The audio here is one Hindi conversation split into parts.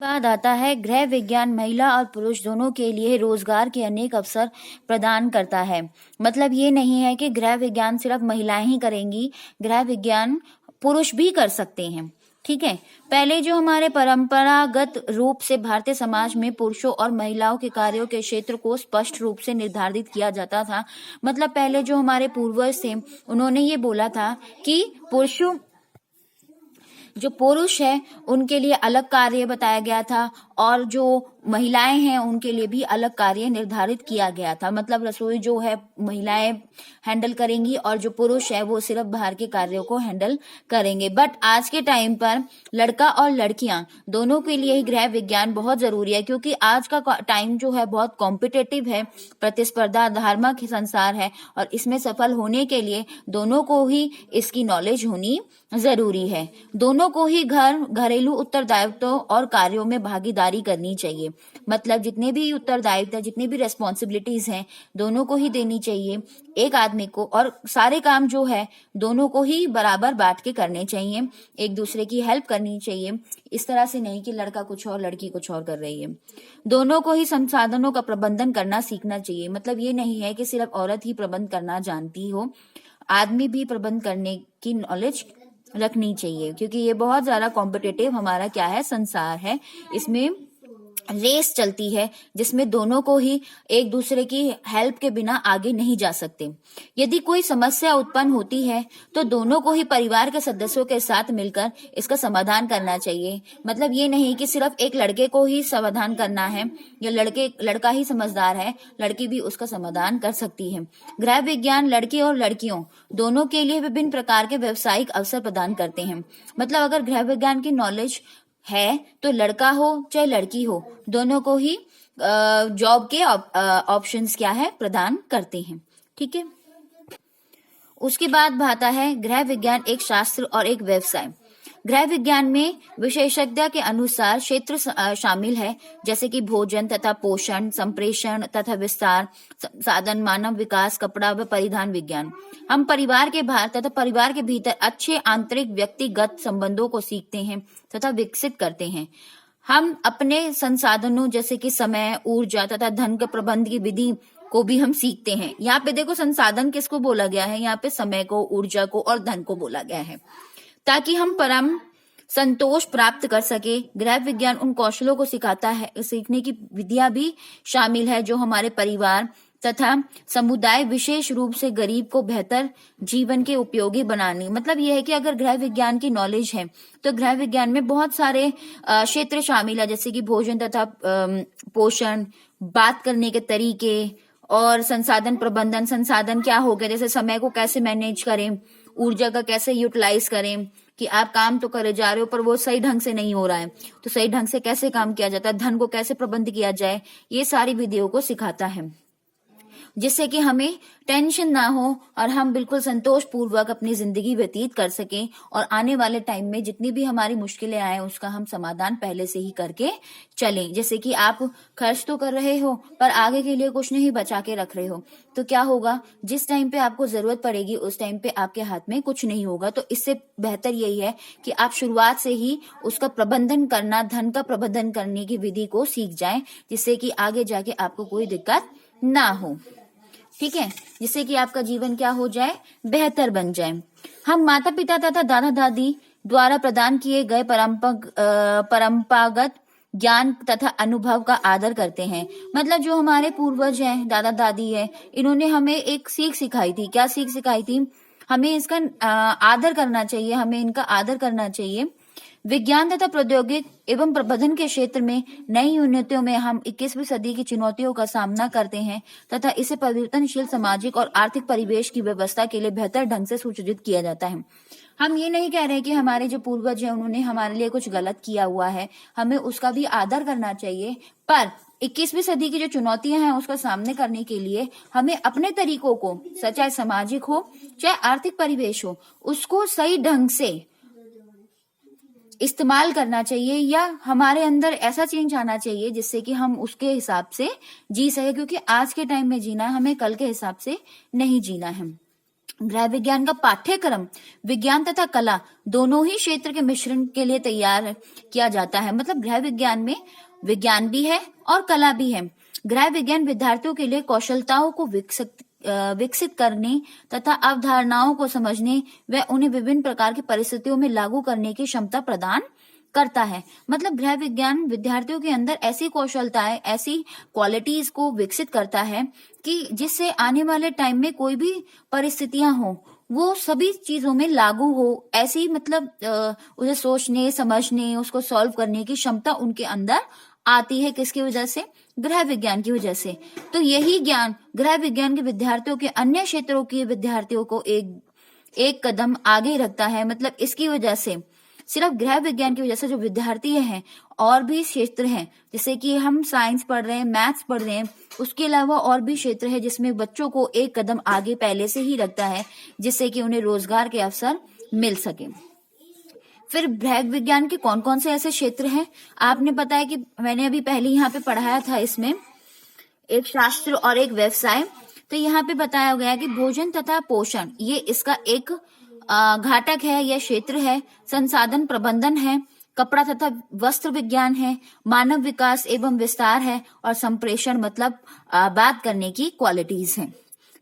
बाद आता है गृह विज्ञान महिला और पुरुष दोनों के लिए रोजगार के अनेक अवसर प्रदान करता है। मतलब ये नहीं है कि गृह विज्ञान सिर्फ महिलाएं ही करेंगी, गृह विज्ञान पुरुष भी कर सकते हैं। ठीक है। पहले जो हमारे परंपरागत रूप से भारतीय समाज में पुरुषों और महिलाओं के कार्यों के क्षेत्र को स्पष्ट रूप से निर्धारित किया जाता था। मतलब पहले जो हमारे पूर्वज थे उन्होंने ये बोला था कि जो पुरुष है उनके लिए अलग कार्य बताया गया था और जो महिलाएं हैं उनके लिए भी अलग कार्य निर्धारित किया गया था। मतलब रसोई जो है महिलाएं हैंडल करेंगी और जो पुरुष है वो सिर्फ बाहर के कार्यों को हैंडल करेंगे। बट आज के टाइम पर लड़का और लड़कियां दोनों के लिए ही गृह विज्ञान बहुत जरूरी है, क्योंकि आज का टाइम जो है बहुत कॉम्पिटेटिव है, प्रतिस्पर्धा धार्मिक संसार है और इसमें सफल होने के लिए दोनों को ही इसकी नॉलेज होनी जरूरी है। दोनों को ही घरेलू उत्तरदायित्व और कार्यों में भागीदारी करनी चाहिए। मतलब जितने भी उत्तरदायित्व है, जितनी भी रेस्पॉन्सिबिलिटीज हैं दोनों को ही देनी चाहिए एक आदमी को, और सारे काम जो है दोनों को ही बराबर बांट के करने चाहिए, एक दूसरे की हेल्प करनी चाहिए। इस तरह से नहीं कि लड़का कुछ और लड़की कुछ और कर रही है। दोनों को ही संसाधनों का प्रबंधन करना सीखना चाहिए। मतलब ये नहीं है कि सिर्फ औरत ही प्रबंध करना जानती हो, आदमी भी प्रबंध करने की नॉलेज रखनी चाहिए, क्योंकि ये बहुत ज्यादा कॉम्पिटेटिव हमारा क्या है संसार है। इसमें रेस चलती है जिसमें दोनों को ही एक दूसरे की हेल्प के बिना आगे नहीं जा सकते। यदि कोई समस्या उत्पन्न होती है तो दोनों को ही परिवार के सदस्यों के साथ मिलकर इसका समाधान करना चाहिए। मतलब ये नहीं कि सिर्फ एक लड़के को ही समाधान करना है या लड़का ही समझदार है, लड़की भी उसका समाधान कर सकती है। गृह विज्ञान लड़के और लड़कियों दोनों के लिए विभिन्न प्रकार के व्यावसायिक अवसर प्रदान करते हैं। मतलब अगर गृह विज्ञान की नॉलेज है तो लड़का हो चाहे लड़की हो दोनों को ही जॉब के ऑप्शंस क्या है प्रदान करते हैं। ठीक है। उसके बाद आता है गृह विज्ञान एक शास्त्र और एक व्यवसाय। गृह विज्ञान में विशेषज्ञ के अनुसार क्षेत्र शामिल है, जैसे कि भोजन तथा पोषण, संप्रेषण तथा विस्तार, साधन, मानव विकास, कपड़ा व परिधान विज्ञान। हम परिवार के बाहर तथा परिवार के भीतर अच्छे आंतरिक व्यक्तिगत संबंधों को सीखते हैं तथा विकसित करते हैं। हम अपने संसाधनों जैसे कि समय, ऊर्जा तथा धन के प्रबंध की विधि को भी हम सीखते हैं। यहाँ पे देखो संसाधन किसको बोला गया है, यहाँ पे समय को, ऊर्जा को और धन को बोला गया है, ताकि हम परम संतोष प्राप्त कर सके। गृह विज्ञान उन कौशलों को सिखाता है, सीखने की विधियां भी शामिल है जो हमारे परिवार तथा समुदाय, विशेष रूप से गरीब को बेहतर जीवन के उपयोगी बनाने। मतलब यह है कि अगर गृह विज्ञान की नॉलेज है तो गृह विज्ञान में बहुत सारे क्षेत्र शामिल है, जैसे कि भोजन तथा पोषण, बात करने के तरीके और संसाधन प्रबंधन। संसाधन क्या हो गया, जैसे समय को कैसे मैनेज करें, ऊर्जा का कैसे यूटिलाइज करें, कि आप काम तो करे जा रहे हो पर वो सही ढंग से नहीं हो रहा है तो सही ढंग से कैसे काम किया जाता है, धन को कैसे प्रबंध किया जाए, ये सारी विधियों को सिखाता है, जिससे कि हमें टेंशन ना हो और हम बिल्कुल संतोष पूर्वक अपनी जिंदगी व्यतीत कर सकें और आने वाले टाइम में जितनी भी हमारी मुश्किलें आए उसका हम समाधान पहले से ही करके चलें। जैसे कि आप खर्च तो कर रहे हो पर आगे के लिए कुछ नहीं बचा के रख रहे हो तो क्या होगा, जिस टाइम पे आपको जरूरत पड़ेगी उस टाइम पे आपके हाथ में कुछ नहीं होगा। तो इससे बेहतर यही है कि आप शुरुआत से ही उसका प्रबंधन करना, धन का प्रबंधन करने की विधि को सीख जाएं, जिससे कि आगे जाके आपको कोई दिक्कत ना हो। ठीक है, जिससे कि आपका जीवन क्या हो जाए, बेहतर बन जाए। हम माता पिता तथा दादा दादी द्वारा प्रदान किए गए परंपरागत ज्ञान तथा अनुभव का आदर करते हैं। मतलब जो हमारे पूर्वज हैं, दादा दादी है, इन्होंने हमें एक सीख सिखाई थी। क्या सीख सिखाई थी, हमें इसका आदर करना चाहिए, हमें इनका आदर करना चाहिए। विज्ञान तथा प्रौद्योगिकी एवं प्रबंधन के क्षेत्र में नई उन्नतियों में हम 21वीं सदी की चुनौतियों का सामना करते हैं तथा इसे परिवर्तनशील सामाजिक और आर्थिक परिवेश की व्यवस्था के लिए बेहतर ढंग से सुयोजित किया जाता है। हम ये नहीं कह रहे कि हमारे जो पूर्वज हैं उन्होंने हमारे लिए कुछ गलत किया हुआ है, हमें उसका भी आदर करना चाहिए, पर 21वीं सदी की जो चुनौतियां हैं उसका सामने करने के लिए हमें अपने तरीकों को, चाहे सामाजिक हो चाहे आर्थिक परिवेश हो, उसको सही ढंग से इस्तेमाल करना चाहिए या हमारे अंदर ऐसा चेंज आना चाहिए जिससे कि हम उसके हिसाब से जी सके, क्योंकि आज के टाइम में जीना है, हमें कल के हिसाब से नहीं जीना है। गृह विज्ञान का पाठ्यक्रम विज्ञान तथा कला दोनों ही क्षेत्र के मिश्रण के लिए तैयार किया जाता है। मतलब गृह विज्ञान में विज्ञान भी है और कला भी है। गृह विज्ञान विद्यार्थियों के लिए कौशलताओं को विकसित करने तथा अवधारणाओं को समझने व उन्हें विभिन्न प्रकार की परिस्थितियों में लागू करने की क्षमता प्रदान करता है। मतलब गृह विज्ञान विद्यार्थियों के अंदर ऐसी कौशलताएं, ऐसी क्वालिटीज को विकसित करता है कि जिससे आने वाले टाइम में कोई भी परिस्थितियां हो वो सभी चीजों में लागू हो, ऐसी मतलब उसे सोचने समझने उसको सॉल्व करने की क्षमता उनके अंदर आती है। किसकी वजह से? गृह विज्ञान की वजह से। तो यही ज्ञान गृह विज्ञान के विद्यार्थियों के अन्य क्षेत्रों के विद्यार्थियों को एक कदम आगे रखता है। मतलब इसकी वजह से, सिर्फ गृह विज्ञान की वजह से जो विद्यार्थी हैं और भी क्षेत्र हैं, जैसे कि हम साइंस पढ़ रहे हैं, मैथ्स पढ़ रहे हैं, उसके अलावा और भी क्षेत्र है जिसमें बच्चों को एक कदम आगे पहले से ही रखता है, जिससे कि उन्हें रोजगार के अवसर मिल सके। फिर गृह विज्ञान के कौन कौन से ऐसे क्षेत्र हैं? आपने पता है कि मैंने अभी पहले यहाँ पे पढ़ाया था, इसमें एक शास्त्र और एक व्यवसाय। तो यहाँ पे बताया गया कि भोजन तथा पोषण ये इसका एक घटक है या क्षेत्र है। संसाधन प्रबंधन है, कपड़ा तथा वस्त्र विज्ञान है, मानव विकास एवं विस्तार है, और संप्रेषण मतलब बात करने की क्वालिटीज हैं।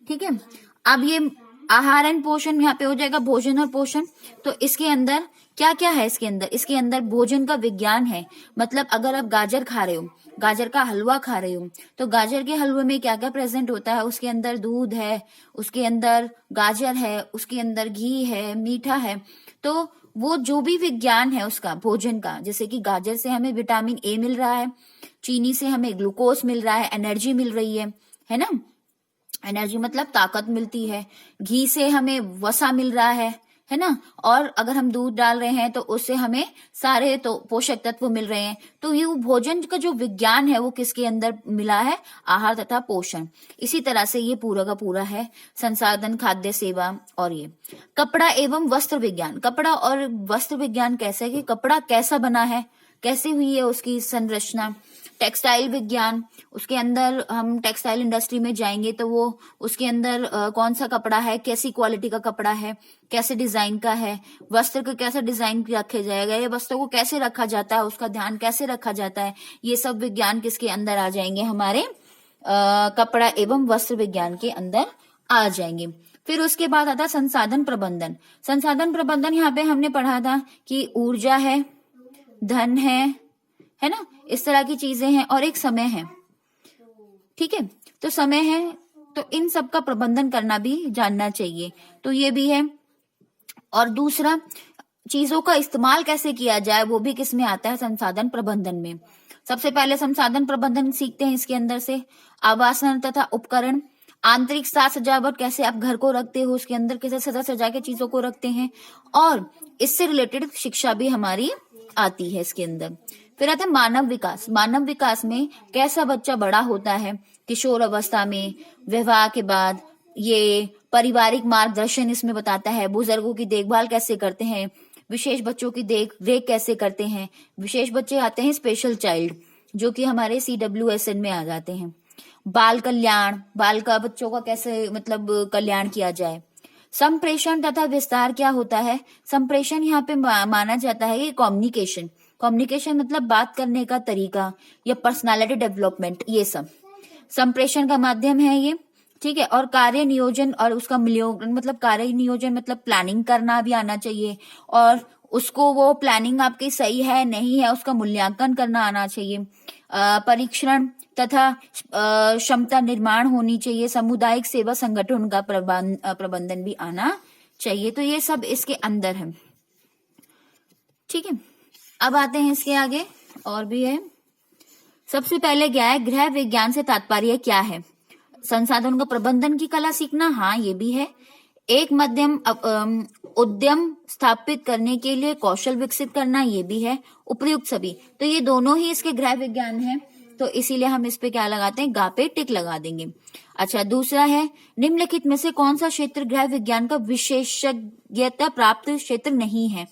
ठीक है, अब ये आहार एंड पोषण यहाँ पे हो जाएगा, भोजन और पोषण। तो इसके अंदर क्या क्या है? इसके अंदर भोजन का विज्ञान है। मतलब अगर आप गाजर खा रहे हो, गाजर का हलवा खा रहे हो, तो गाजर के हलवे में क्या क्या प्रेजेंट होता है? उसके अंदर दूध है, उसके अंदर गाजर है, उसके अंदर घी है, मीठा है। तो वो जो भी विज्ञान है उसका भोजन का, जैसे कि गाजर से हमें विटामिन ए मिल रहा है, चीनी से हमें ग्लूकोज मिल रहा है, एनर्जी मिल रही है ना, एनर्जी मतलब ताकत मिलती है। घी से हमें वसा मिल रहा है ना, और अगर हम दूध डाल रहे हैं तो उससे हमें सारे तो पोषक तत्व मिल रहे हैं। तो ये भोजन का जो विज्ञान है वो किसके अंदर मिला है? आहार तथा पोषण। इसी तरह से ये पूरा का पूरा है संसाधन, खाद्य, सेवा। और ये कपड़ा एवं वस्त्र विज्ञान। कपड़ा और वस्त्र विज्ञान कैसे है कि कपड़ा कैसा बना है, कैसे हुई है उसकी संरचना। टेक्सटाइल विज्ञान, उसके अंदर हम टेक्सटाइल इंडस्ट्री में जाएंगे तो वो उसके अंदर कौन सा कपड़ा है, कैसी क्वालिटी का कपड़ा है, कैसे डिजाइन का है, वस्त्र को कैसे डिजाइन रखा जाएगा, ये वस्त्र को कैसे रखा जाता है, उसका ध्यान कैसे रखा जाता है, ये सब विज्ञान किसके अंदर आ जाएंगे? हमारे कपड़ा एवं वस्त्र विज्ञान के अंदर आ जाएंगे। फिर उसके बाद आता संसाधन प्रबंधन। संसाधन प्रबंधन यहाँ पे हमने पढ़ा था कि ऊर्जा है, धन है ना, इस तरह की चीजें हैं, और एक समय है। ठीक है, तो समय है तो इन सब का प्रबंधन करना भी जानना चाहिए। तो ये भी है। और दूसरा, चीजों का इस्तेमाल कैसे किया जाए वो भी किस में आता है? संसाधन प्रबंधन में। सबसे पहले संसाधन प्रबंधन सीखते हैं इसके अंदर से। आवासन तथा उपकरण, आंतरिक साज सजावट, कैसे आप घर को रखते हो, उसके अंदर कैसे सजा सजा के चीजों को रखते हैं, और इससे रिलेटेड शिक्षा भी हमारी आती है इसके अंदर। फिर आता है मानव विकास। मानव विकास में कैसा बच्चा बड़ा होता है, किशोर अवस्था में, विवाह के बाद, ये पारिवारिक मार्गदर्शन इसमें बताता है, बुजुर्गों की देखभाल कैसे करते हैं, विशेष बच्चों की देख रेख कैसे करते हैं। विशेष बच्चे आते हैं स्पेशल चाइल्ड, जो कि हमारे CWSN में आ जाते हैं। बाल कल्याण, बाल का बच्चों का कैसे मतलब कल्याण किया जाए। संप्रेषण तथा विस्तार क्या होता है? संप्रेषण यहाँ पे माना जाता है ये कम्युनिकेशन। कम्युनिकेशन मतलब बात करने का तरीका या पर्सनालिटी डेवलपमेंट, ये सब संप्रेषण का माध्यम है ये। ठीक है, और कार्य नियोजन और उसका मूल्यांकन, मतलब कार्य नियोजन मतलब प्लानिंग करना भी आना चाहिए, और उसको वो प्लानिंग आपकी सही है नहीं है उसका मूल्यांकन करना आना चाहिए। परीक्षण तथा क्षमता निर्माण होनी चाहिए। सामुदायिक सेवा संगठन का प्रबंधन भी आना चाहिए। तो ये सब इसके अंदर है। ठीक है, अब आते हैं इसके आगे, और भी है। सबसे पहले क्या है? गृह विज्ञान से तात्पर्य क्या है? संसाधनों का प्रबंधन की कला सीखना, हाँ ये भी है। एक मध्यम उद्यम स्थापित करने के लिए कौशल विकसित करना, ये भी है। उपयुक्त सभी, तो ये दोनों ही इसके गृह विज्ञान है, तो इसीलिए हम इस पे क्या लगाते हैं? गा पे टिक लगा देंगे। अच्छा, दूसरा है निम्नलिखित में से कौन सा क्षेत्र गृह विज्ञान का विशेषज्ञता प्राप्त क्षेत्र नहीं है?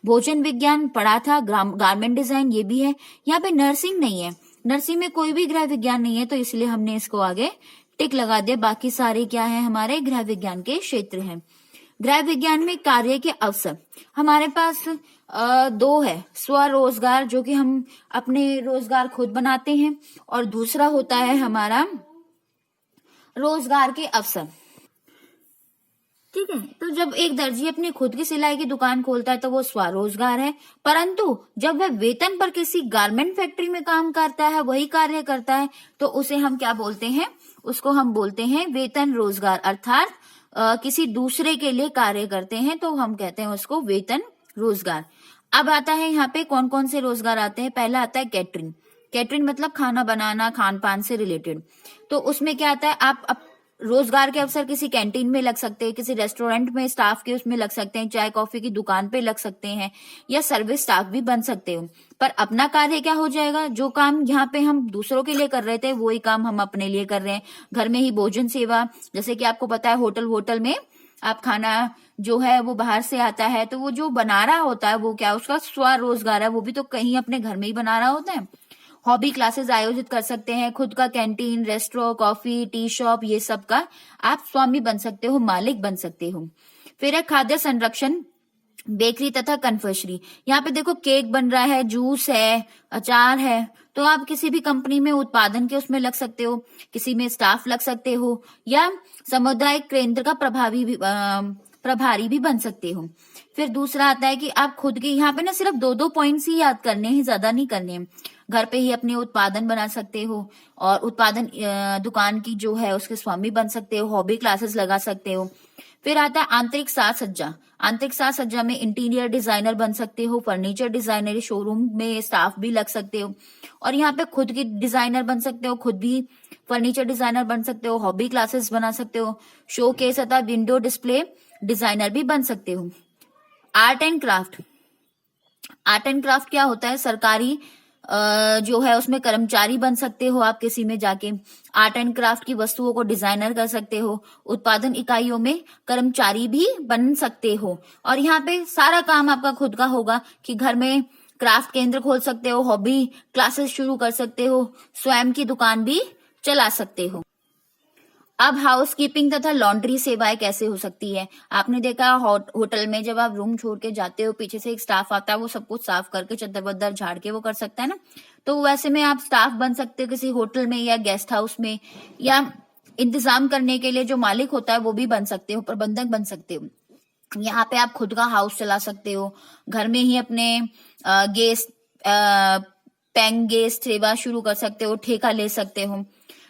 भोजन विज्ञान पढ़ा था, गारमेंट डिजाइन ये भी है। यहाँ पे नर्सिंग नहीं है, नर्सिंग में कोई भी गृह विज्ञान नहीं है, तो इसलिए हमने इसको आगे टिक लगा दे, बाकी सारे क्या है हमारे गृह विज्ञान के क्षेत्र हैं। गृह विज्ञान में कार्य के अवसर हमारे पास दो है, स्वरोजगार जो कि हम अपने रोजगार खुद बनाते हैं, और दूसरा होता है हमारा रोजगार के अवसर। ठीक है, तो जब एक दर्जी अपनी खुद की सिलाई की दुकान खोलता है तो वो स्वरोजगार है, परंतु जब वह वेतन पर किसी गारमेंट फैक्ट्री में काम करता है, वही कार्य करता है, तो उसे हम क्या बोलते हैं, उसको हम बोलते हैं वेतन रोजगार, अर्थात किसी दूसरे के लिए कार्य करते हैं तो हम कहते हैं उसको वेतन रोजगार। अब आता है यहाँ पे कौन कौन से रोजगार आते हैं। पहला आता है कैटरिंग। कैटरिंग मतलब खाना बनाना, खान पान से रिलेटेड। तो उसमें क्या आता है, आप रोजगार के अवसर किसी कैंटीन में लग सकते हैं, किसी रेस्टोरेंट में स्टाफ के उसमें लग सकते हैं, चाय कॉफी की दुकान पे लग सकते हैं, या सर्विस स्टाफ भी बन सकते हो। पर अपना कार्य क्या हो जाएगा, जो काम यहाँ पे हम दूसरों के लिए कर रहे थे वही काम हम अपने लिए कर रहे हैं। घर में ही भोजन सेवा, जैसे कि आपको पता है होटल में आप खाना जो है वो बाहर से आता है, तो वो जो बना रहा होता है वो क्या, उसका स्वरोजगार है, वो भी तो कहीं अपने घर में ही बना रहा होता है। हॉबी क्लासेस आयोजित कर सकते हैं, खुद का canteen, restaurant, coffee, tea shop, ये सब का आप स्वामी बन सकते हो, मालिक बन सकते हो। फिर है खाद्य संरक्षण, बेकरी तथा कन्फेक्शनरी। यहाँ पे देखो केक बन रहा है, जूस है, अचार है, तो आप किसी भी कंपनी में उत्पादन के उसमें लग सकते हो, किसी में स्टाफ लग सकते हो, या सामुदायिक केंद्र का प्रभारी भी बन सकते हो। फिर दूसरा आता है कि आप खुद की, यहाँ पे ना सिर्फ दो पॉइंट्स ही याद करने हैं, ज्यादा नहीं करने हैं। घर पे ही अपने उत्पादन बना सकते हो, और उत्पादन दुकान की जो है उसके स्वामी बन सकते हो, हॉबी क्लासेस लगा सकते हो। फिर आता है आंतरिक साज सज्जा। आंतरिक साज सज्जा में इंटीरियर डिजाइनर बन सकते हो, फर्नीचर डिजाइनर, शोरूम में स्टाफ भी लग सकते हो, और यहाँ पे खुद की डिजाइनर बन सकते हो, खुद भी फर्नीचर डिजाइनर बन सकते हो, हॉबी क्लासेस बना सकते हो, शो केस तथा विंडो डिस्प्ले डिजाइनर भी बन सकते हो। Art and craft. Art and craft क्या होता है, सरकारी जो है उसमें कर्मचारी बन सकते हो आप, किसी में जाके आर्ट एंड क्राफ्ट की वस्तुओं को डिजाइनर कर सकते हो, उत्पादन इकाइयों में कर्मचारी भी बन सकते हो, और यहाँ पे सारा काम आपका खुद का होगा कि घर में क्राफ्ट केंद्र खोल सकते हो, हॉबी क्लासेस शुरू कर सकते हो, स्वयं की दुकान भी चला सकते हो। अब हाउसकीपिंग तथा लॉन्ड्री सेवाएं कैसे हो सकती है। आपने देखा होटल में जब आप रूम छोड़ के जाते हो, पीछे से एक स्टाफ आता है, वो सब कुछ साफ करके चद्दर वद्दर झाड़ के वो कर सकता है ना, तो वैसे में आप स्टाफ बन सकते हो किसी होटल में या गेस्ट हाउस में, या इंतजाम करने के लिए जो मालिक होता है वो भी बन सकते हो, प्रबंधक बन सकते हो। यहाँ पे आप खुद का हाउस चला सकते हो, घर में ही अपने गेस्ट पेंग गेस्ट सेवा शुरू कर सकते हो, ठेका ले सकते हो।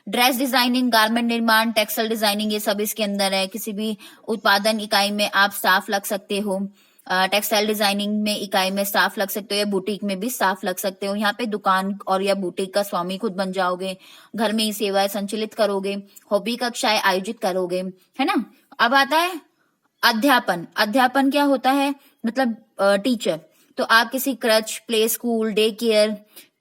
ड्रेस डिजाइनिंग, गारमेंट निर्माण, टेक्सटाइल डिजाइनिंग, ये सब इसके अंदर है। किसी भी उत्पादन इकाई में आप स्टाफ लग सकते हो, टेक्सटाइल डिजाइनिंग में इकाई में स्टाफ लग सकते हो, या बुटीक में भी स्टाफ लग सकते हो। यहाँ पे दुकान और या बुटीक का स्वामी खुद बन जाओगे, घर में ही सेवाएं संचालित करोगे, हॉबी कक्षाएं आयोजित करोगे, है ना। अब आता है अध्यापन। अध्यापन क्या होता है, मतलब टीचर। तो आप किसी creche, play school, day care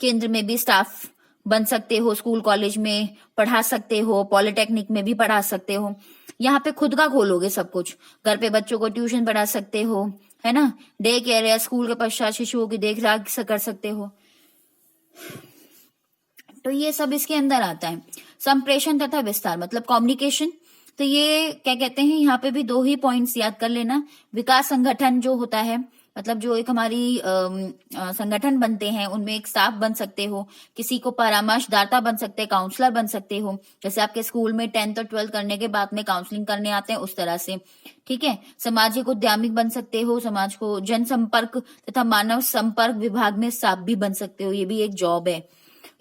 केंद्र में भी स्टाफ बन सकते हो, स्कूल कॉलेज में पढ़ा सकते हो, पॉलिटेक्निक में भी पढ़ा सकते हो। यहाँ पे खुद का खोलोगे सब कुछ, घर पे बच्चों को ट्यूशन पढ़ा सकते हो, है ना, डे केयर या स्कूल के पश्चात शिशुओं की देखरेख कर सकते हो। तो ये सब इसके अंदर आता है। संप्रेषण तथा विस्तार मतलब कम्युनिकेशन। तो ये क्या कहते हैं, यहाँ पे भी दो ही पॉइंट्स याद कर लेना। विकास संगठन जो होता है, मतलब जो एक हमारी संगठन बनते हैं उनमें एक स्टाफ बन सकते हो, किसी को परामर्शदाता बन सकते हैं, काउंसलर बन सकते हो, जैसे आपके स्कूल में 10th और 12th करने के बाद में काउंसलिंग करने आते हैं उस तरह से। ठीक है, सामाजिक उद्यमिक बन सकते हो, समाज को जनसंपर्क तथा मानव संपर्क विभाग में स्टाफ भी बन सकते हो, ये भी एक जॉब है।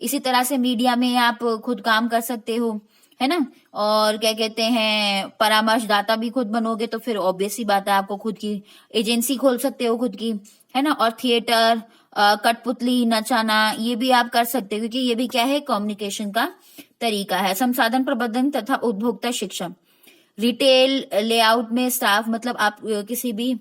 इसी तरह से मीडिया में आप खुद काम कर सकते हो, है ना। और क्या कहते हैं, परामर्शदाता भी खुद बनोगे तो फिर ऑब्वियस सी बात है आपको खुद की एजेंसी खोल सकते हो खुद की, है ना। और थिएटर, कठपुतली, नचाना, ये भी आप कर सकते हो, क्योंकि ये भी क्या है, कम्युनिकेशन का तरीका है। संसाधन प्रबंधन तथा उपभोक्ता शिक्षा। रिटेल लेआउट में स्टाफ, मतलब आप किसी भी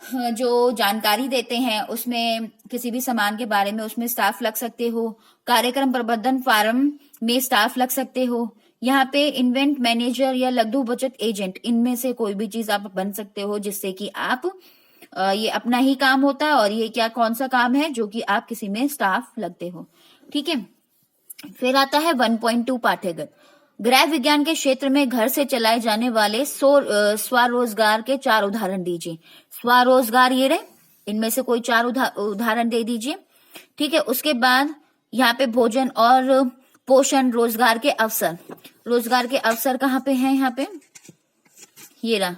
जो जानकारी देते हैं उसमें किसी भी सामान के बारे में, उसमें स्टाफ लग सकते हो। कार्यक्रम प्रबंधन फार्म में स्टाफ लग सकते हो। यहाँ पे इन्वेंट मैनेजर या लघु बचत एजेंट, इनमें से कोई भी चीज आप बन सकते हो, जिससे कि आप ये अपना ही काम होता है, और ये क्या कौन सा काम है जो कि आप किसी में स्टाफ लगते हो। ठीक है, फिर आता है 1.2 पाठ्यगत। गृह विज्ञान के क्षेत्र में घर से चलाए जाने वाले स्वरोजगार के 4 उदाहरण दीजिए। स्वरोजगार ये रहे, इनमें से कोई 4 उदाहरण दे दीजिए। ठीक है, उसके बाद यहाँ पे भोजन और पोषण रोजगार के अवसर। रोजगार के अवसर कहाँ पे हैं? यहाँ पे ये रहा,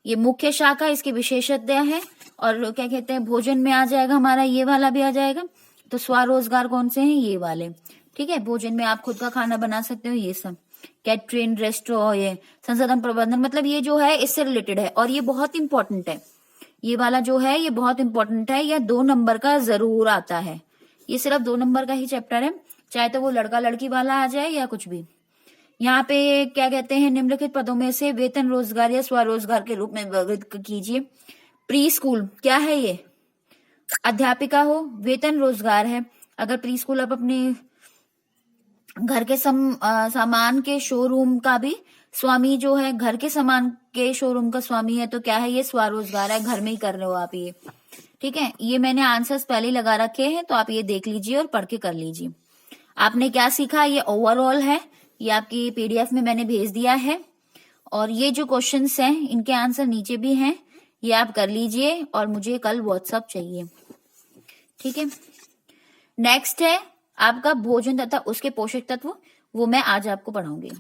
ये मुख्य शाखा, इसकी विशेषता है। और क्या कहते हैं, भोजन में आ जाएगा हमारा, ये वाला भी आ जाएगा। तो स्वरोजगार कौन से हैं? ये वाले। ठीक है, भोजन में आप खुद का खाना बना सकते हो, ये सब। कैटरिंग, रेस्टोरेंट, ये संसाधन प्रबंधन, मतलब ये जो है इससे रिलेटेड है और ये बहुत इंपॉर्टेंट है। ये वाला जो है ये बहुत इंपॉर्टेंट है, यह 2 नंबर का जरूर आता है। ये सिर्फ 2 नंबर का ही चैप्टर है, चाहे तो वो लड़का लड़की वाला आ जाए या कुछ भी। यहाँ पे क्या कहते हैं, निम्नलिखित पदों में से वेतन रोजगार या स्वरोजगार के रूप में वर्गीकृत कीजिए। प्री स्कूल क्या है? ये अध्यापिका हो, वेतन रोजगार है। अगर प्री स्कूल आप अपने घर के सामान के शोरूम का भी स्वामी जो है, घर के सामान के शोरूम का स्वामी है, तो क्या है? ये स्वरोजगार है, घर में ही कर रहे हो आप ये। ठीक है, ये मैंने आंसर्स पहले ही लगा रखे हैं, तो आप ये देख लीजिए और पढ़ के कर लीजिए। आपने क्या सीखा, ये ओवरऑल है, ये आपकी पीडीएफ में मैंने भेज दिया है। और ये जो क्वेश्चंस हैं इनके आंसर नीचे भी हैं, ये आप कर लीजिए और मुझे कल व्हाट्सएप चाहिए। ठीक है, नेक्स्ट है आपका भोजन तथा उसके पोषक तत्व, वो मैं आज आपको पढ़ाऊंगी।